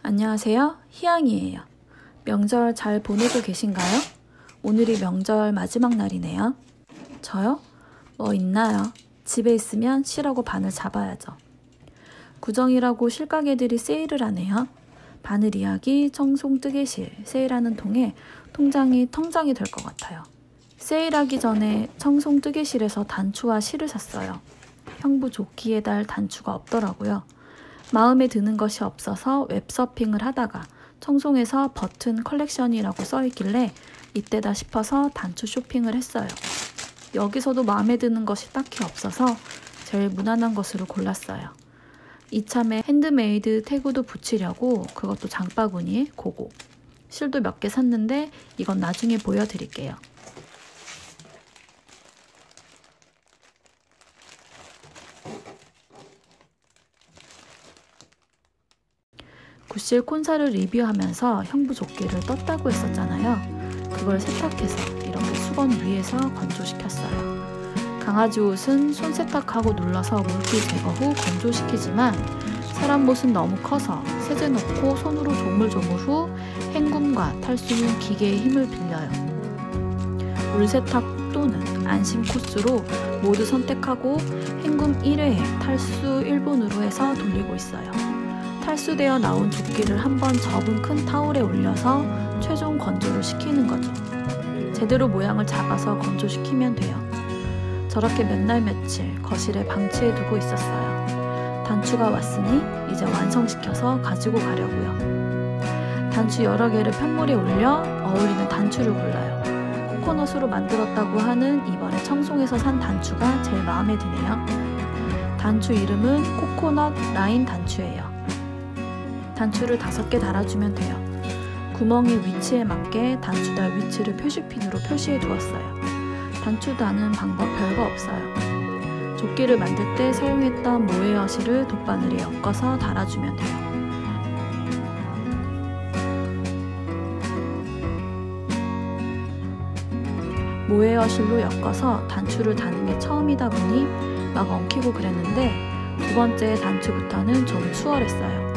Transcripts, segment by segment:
안녕하세요. 희양이에요. 명절 잘 보내고 계신가요? 오늘이 명절 마지막 날이네요. 저요? 뭐 있나요? 집에 있으면 실하고 바늘 잡아야죠. 구정이라고 실가게들이 세일을 하네요. 바늘 이야기, 청송 뜨개실, 세일하는 통에 통장이 텅장이 될 것 같아요. 세일하기 전에 청송 뜨개실에서 단추와 실을 샀어요. 형부 조끼에 달 단추가 없더라고요. 마음에 드는 것이 없어서 웹서핑을 하다가 청송에서 버튼 컬렉션이라고 써있길래 이때다 싶어서 단추 쇼핑을 했어요. 여기서도 마음에 드는 것이 딱히 없어서 제일 무난한 것으로 골랐어요. 이참에 핸드메이드 태그도 붙이려고 그것도 장바구니에 고고. 실도 몇 개 샀는데 이건 나중에 보여드릴게요. 구실 콘사를 리뷰하면서 형부 조끼를 떴다고 했었잖아요. 그걸 세탁해서 이렇게 수건 위에서 건조시켰어요. 강아지 옷은 손 세탁하고 눌러서 물기 제거 후 건조시키지만 사람 옷은 너무 커서 세제 넣고 손으로 조물조물 후 헹굼과 탈수 후 기계의 힘을 빌려요. 물세탁 또는 안심 코스로 모두 선택하고 헹굼 1회에 탈수 1분으로 해서 돌리고 있어요. 탈수되어 나온 조끼를 한번 접은 큰 타올에 올려서 최종 건조를 시키는 거죠. 제대로 모양을 잡아서 건조시키면 돼요. 저렇게 몇 날 며칠 거실에 방치해 두고 있었어요. 단추가 왔으니 이제 완성시켜서 가지고 가려고요. 단추 여러 개를 편물에 올려 어울리는 단추를 골라요. 코코넛으로 만들었다고 하는 이번에 청송에서 산 단추가 제일 마음에 드네요. 단추 이름은 코코넛 라인 단추예요. 단추를 5개 달아주면 돼요. 구멍의 위치에 맞게 단추 달 위치를 표시핀으로 표시해 두었어요. 단추 다는 방법 별거 없어요. 조끼를 만들 때 사용했던 모헤어 실을 돗바늘에 엮어서 달아주면 돼요. 모헤어 실로 엮어서 단추를 다는 게 처음이다 보니 막 엉키고 그랬는데 두 번째 단추부터는 좀 수월했어요.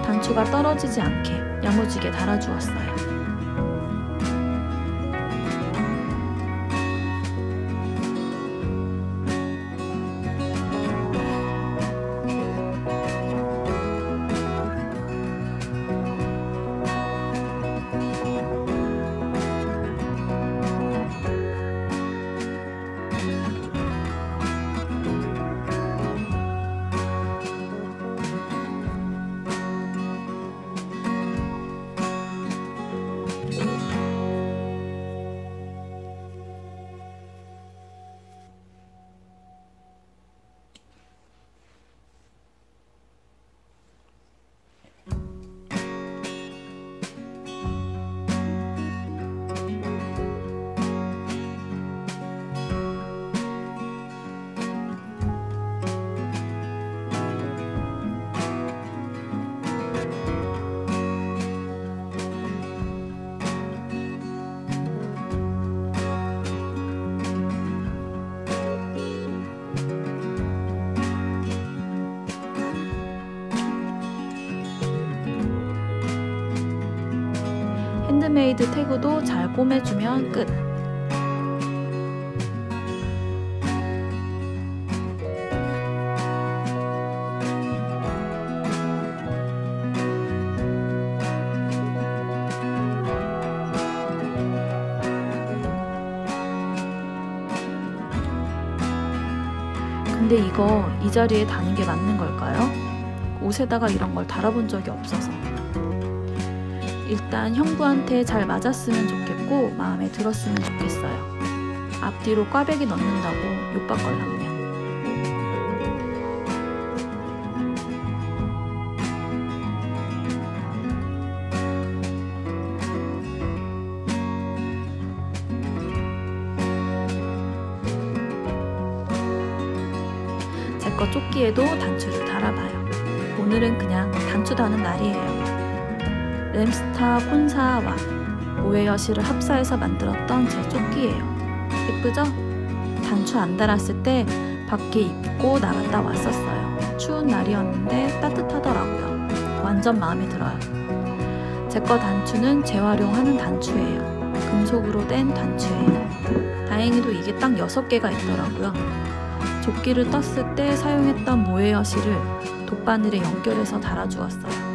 단추가 떨어지지 않게 야무지게 달아주었어요. 핸드메이드 태그도 잘 꿰매주면 끝! 근데 이거 이 자리에 다는 게 맞는 걸까요? 옷에다가 이런 걸 달아본 적이 없어서. 일단 형부한테 잘 맞았으면 좋겠고 마음에 들었으면 좋겠어요. 앞뒤로 꽈배기 넣는다고 욕박걸랑요. 제 거 조끼에도 단추를 달아봐요. 오늘은 그냥 단추 다는 날이에요. 램스타 콘사와 모헤어 실을 합사해서 만들었던 제 조끼예요. 예쁘죠? 단추 안 달았을 때 밖에 입고 나갔다 왔었어요. 추운 날이었는데 따뜻하더라고요. 완전 마음에 들어요. 제 거 단추는 재활용하는 단추예요. 금속으로 된 단추예요. 다행히도 이게 딱 6개가 있더라고요. 조끼를 떴을 때 사용했던 모헤어 실을 돗바늘에 연결해서 달아주었어요.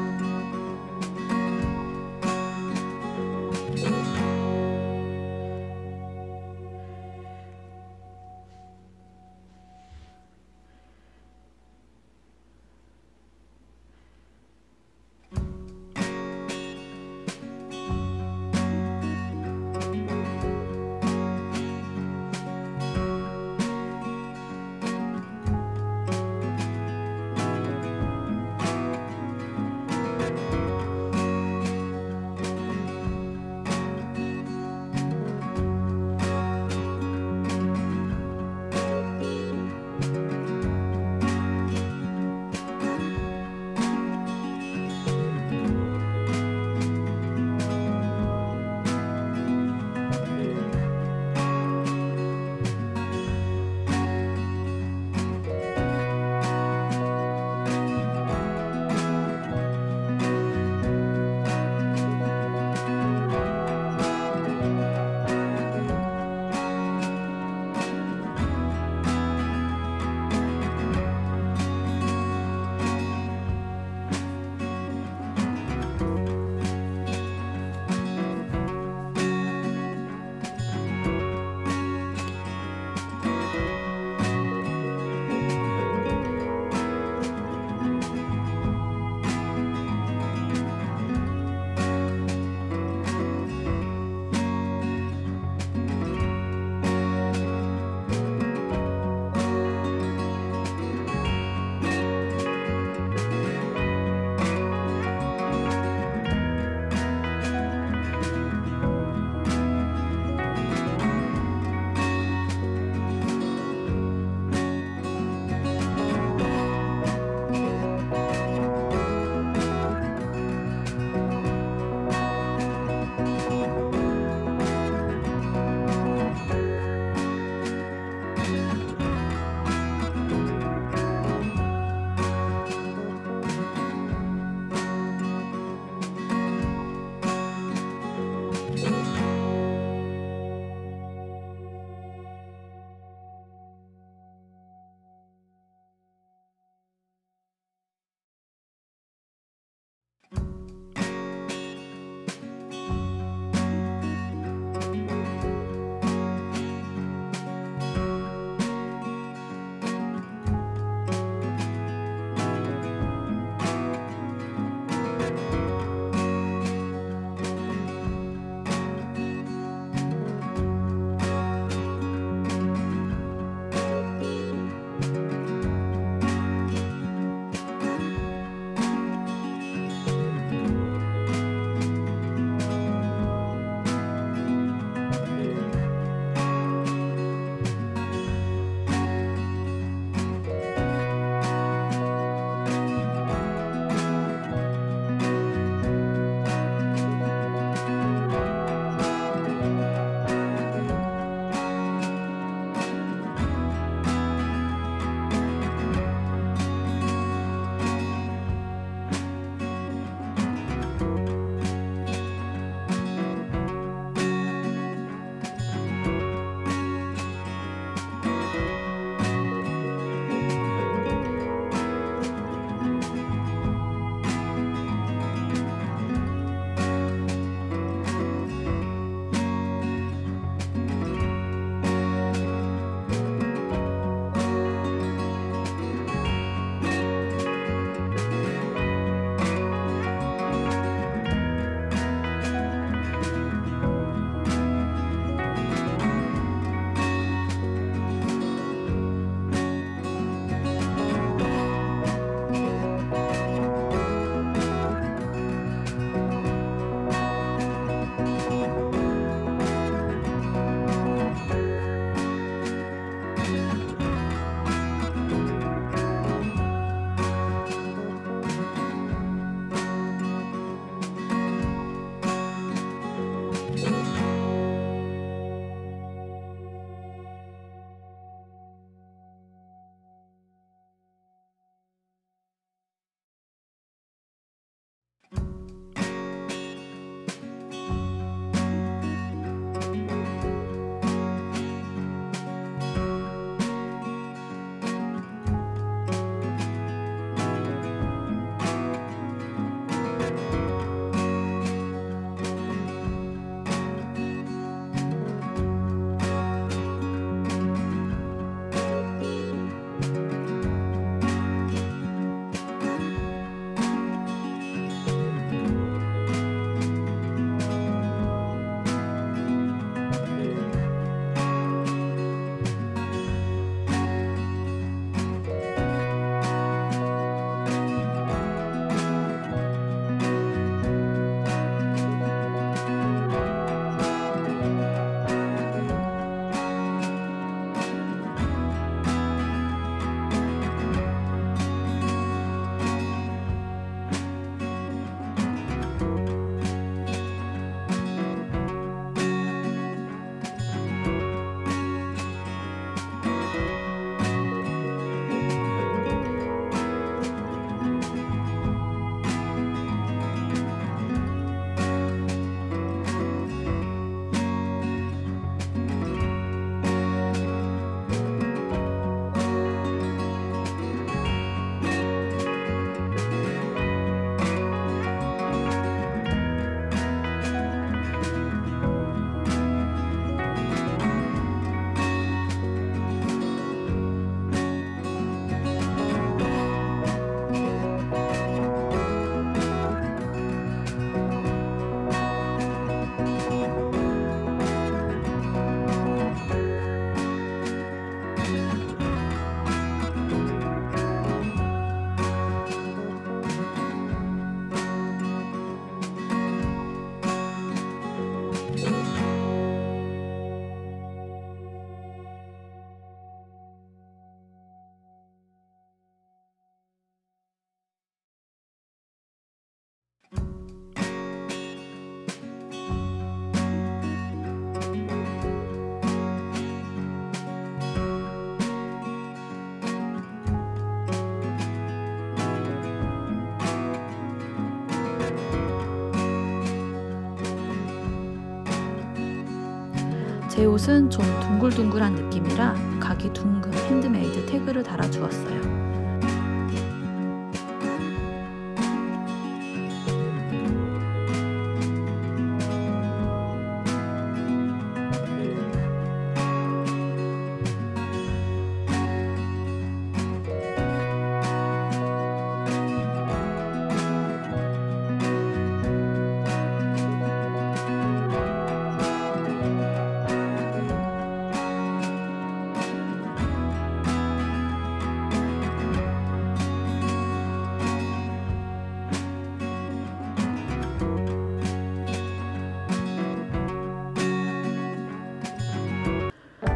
제 옷은 좀 둥글둥글한 느낌이라 각이 둥근 핸드메이드 태그를 달아주었어요.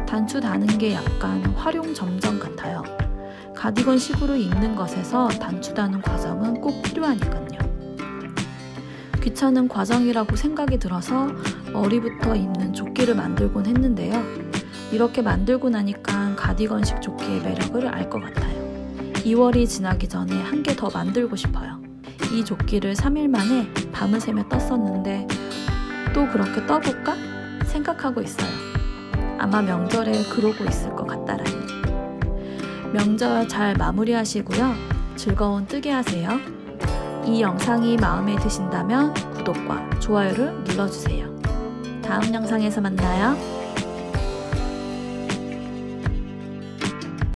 단추 다는 게 약간 활용 점정 같아요. 가디건식으로 입는 것에서 단추 다는 과정은 꼭 필요하니까요. 귀찮은 과정이라고 생각이 들어서 머리부터 입는 조끼를 만들곤 했는데요. 이렇게 만들고 나니까 가디건식 조끼의 매력을 알 것 같아요. 2월이 지나기 전에 한 개 더 만들고 싶어요. 이 조끼를 3일 만에 밤을 새며 떴었는데 또 그렇게 떠볼까? 생각하고 있어요. 아마 명절에 그러고 있을 것 같다라니. 명절 잘 마무리하시고요. 즐거운 뜨개 하세요. 이 영상이 마음에 드신다면 구독과 좋아요를 눌러주세요. 다음 영상에서 만나요.